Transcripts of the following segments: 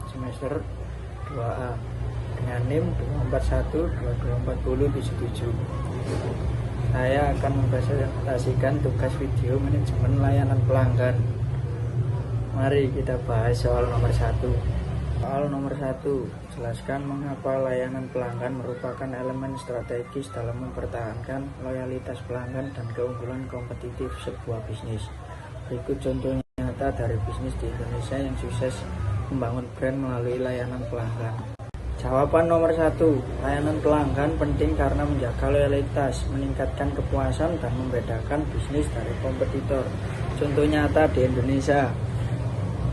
semester 2A dengan NIM 241224077. Saya akan mempresentasikan tugas video manajemen layanan pelanggan. Mari kita bahas soal nomor 1. Soal nomor 1, jelaskan mengapa layanan pelanggan merupakan elemen strategis dalam mempertahankan loyalitas pelanggan dan keunggulan kompetitif sebuah bisnis. Berikut contoh nyata dari bisnis di Indonesia yang sukses membangun brand melalui layanan pelanggan. Jawaban nomor 1, layanan pelanggan penting karena menjaga loyalitas, meningkatkan kepuasan, dan membedakan bisnis dari kompetitor. Contoh nyata di Indonesia,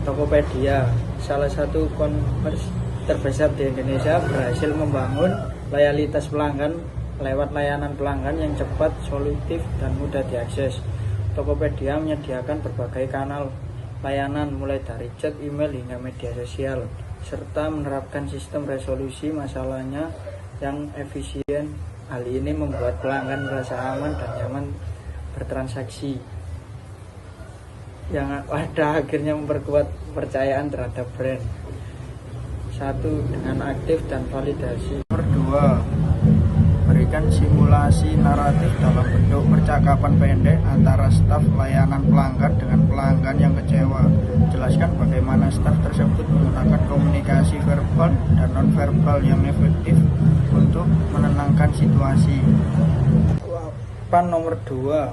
Tokopedia, salah satu e-commerce terbesar di Indonesia, berhasil membangun loyalitas pelanggan lewat layanan pelanggan yang cepat, solutif, dan mudah diakses. Tokopedia menyediakan berbagai kanal layanan mulai dari chat, email, hingga media sosial, serta menerapkan sistem resolusi masalahnya yang efisien. Hal ini membuat pelanggan merasa aman dan nyaman bertransaksi, yang pada akhirnya memperkuat kepercayaan terhadap brand. 1. Dengan aktif dan validasi. Nomor 2, berikan simulasi naratif dalam bentuk percakapan pendek antara staf layanan pelanggan dengan pelanggan yang kecewa. Jelaskan bagaimana staf tersebut menggunakan komunikasi verbal dan non-verbal yang efektif untuk menenangkan situasi. Jawaban nomor 2,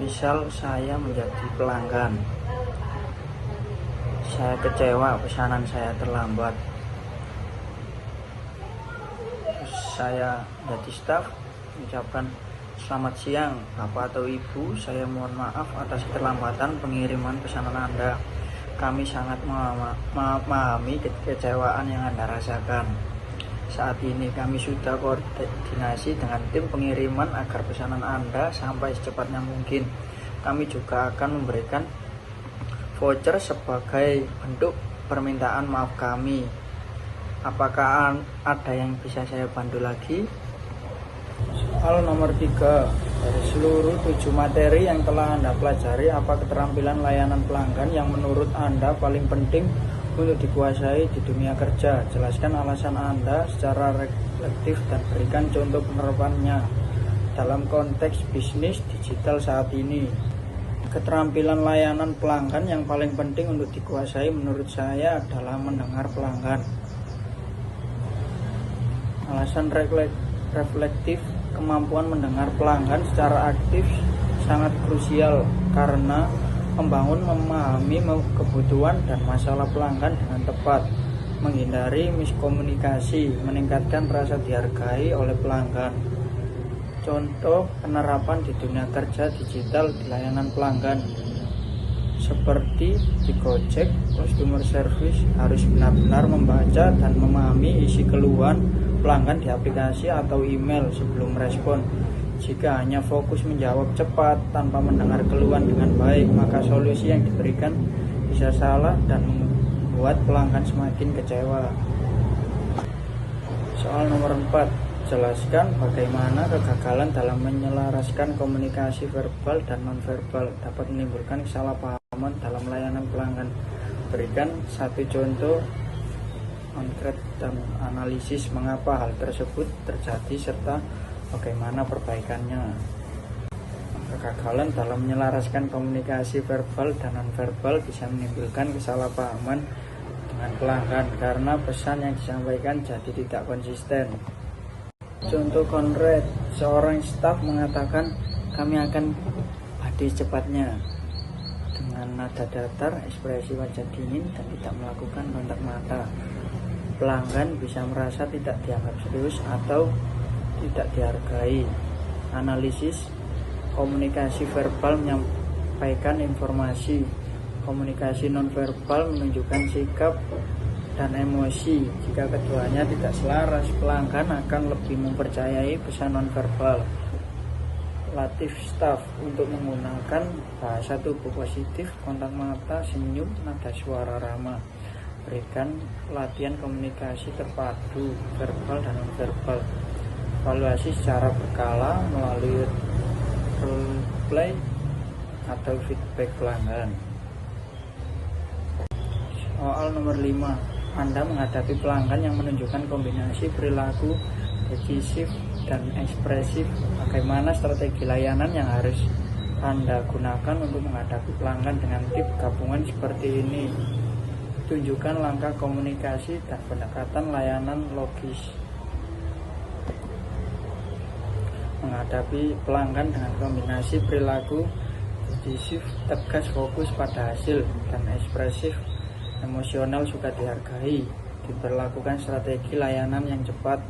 misal saya menjadi pelanggan, saya kecewa pesanan saya terlambat. Terus saya menjadi staf mengucapkan, selamat siang Bapak atau Ibu, saya mohon maaf atas keterlambatan pengiriman pesanan Anda. Kami sangat memahami kekecewaan yang Anda rasakan. Saat ini kami sudah koordinasi dengan tim pengiriman agar pesanan Anda sampai secepatnya mungkin. Kami juga akan memberikan voucher sebagai bentuk permintaan maaf kami. Apakah ada yang bisa saya bantu lagi? Soal nomor 3, dari seluruh 7 materi yang telah Anda pelajari, apa keterampilan layanan pelanggan yang menurut Anda paling penting untuk dikuasai di dunia kerja? Jelaskan alasan Anda secara reflektif dan berikan contoh penerapannya dalam konteks bisnis digital saat ini. Keterampilan layanan pelanggan yang paling penting untuk dikuasai menurut saya adalah mendengar pelanggan. Alasan reflektif, kemampuan mendengar pelanggan secara aktif sangat krusial karena memahami kebutuhan dan masalah pelanggan dengan tepat, menghindari miskomunikasi, meningkatkan rasa dihargai oleh pelanggan. Contoh penerapan di dunia kerja digital di layanan pelanggan seperti di Gojek, customer service harus benar-benar membaca dan memahami isi keluhan pelanggan di aplikasi atau email sebelum merespon. Jika hanya fokus menjawab cepat tanpa mendengar keluhan dengan baik, maka solusi yang diberikan bisa salah dan membuat pelanggan semakin kecewa. Soal nomor 4, jelaskan bagaimana kegagalan dalam menyelaraskan komunikasi verbal dan nonverbal dapat menimbulkan kesalahpahaman dalam layanan pelanggan. Berikan satu contoh konkret dan analisis mengapa hal tersebut terjadi serta bagaimana perbaikannya. Kegagalan dalam menyelaraskan komunikasi verbal dan nonverbal bisa menimbulkan kesalahpahaman dengan pelanggan karena pesan yang disampaikan jadi tidak konsisten. Contoh konkret, seorang staf mengatakan, kami akan hadir cepatnya, dengan nada datar, ekspresi wajah dingin, dan tidak melakukan kontak mata. Pelanggan bisa merasa tidak dianggap serius atau tidak dihargai. Analisis, komunikasi verbal menyampaikan informasi, komunikasi nonverbal menunjukkan sikap dan emosi. Jika keduanya tidak selaras, pelanggan akan lebih mempercayai pesan nonverbal. Latih staf untuk menggunakan bahasa tubuh positif, kontak mata, senyum, nada suara ramah. Berikan latihan komunikasi terpadu verbal dan nonverbal. Evaluasi secara berkala melalui role play atau feedback pelanggan. Soal nomor 5, Anda menghadapi pelanggan yang menunjukkan kombinasi perilaku decisif dan ekspresif. Bagaimana strategi layanan yang harus Anda gunakan untuk menghadapi pelanggan dengan tip gabungan seperti ini? Tunjukkan langkah komunikasi dan pendekatan layanan logis. Menghadapi pelanggan dengan kombinasi perilaku decisif, tegas, fokus pada hasil, dan ekspresif, emosional, suka dihargai. Diberlakukan strategi layanan yang cepat,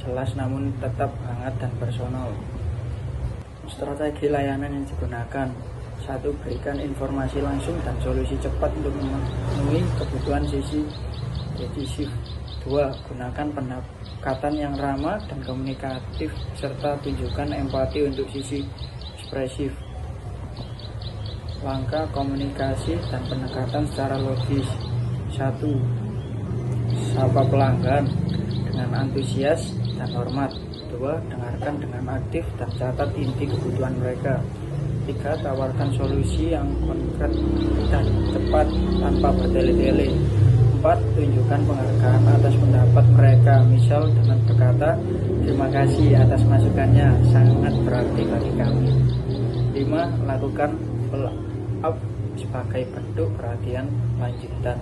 jelas namun tetap hangat dan personal. Strategi layanan yang digunakan: 1. Berikan informasi langsung dan solusi cepat untuk memenuhi kebutuhan sisi decisif. 2. Gunakan pendekatan yang ramah dan komunikatif serta tunjukkan empati untuk sisi ekspresif. Langkah komunikasi dan pendekatan secara logis: 1. Sapa pelanggan dengan antusias dan hormat. 2. Dengarkan dengan aktif dan catat inti kebutuhan mereka. 3. Tawarkan solusi yang konkret dan cepat tanpa bertele-tele. 4. Tunjukkan penghargaan atas pendapat mereka, misal dengan berkata, "Terima kasih atas masukannya, sangat berarti bagi kami." 5. Lakukan follow-up sebagai bentuk perhatian lanjutan.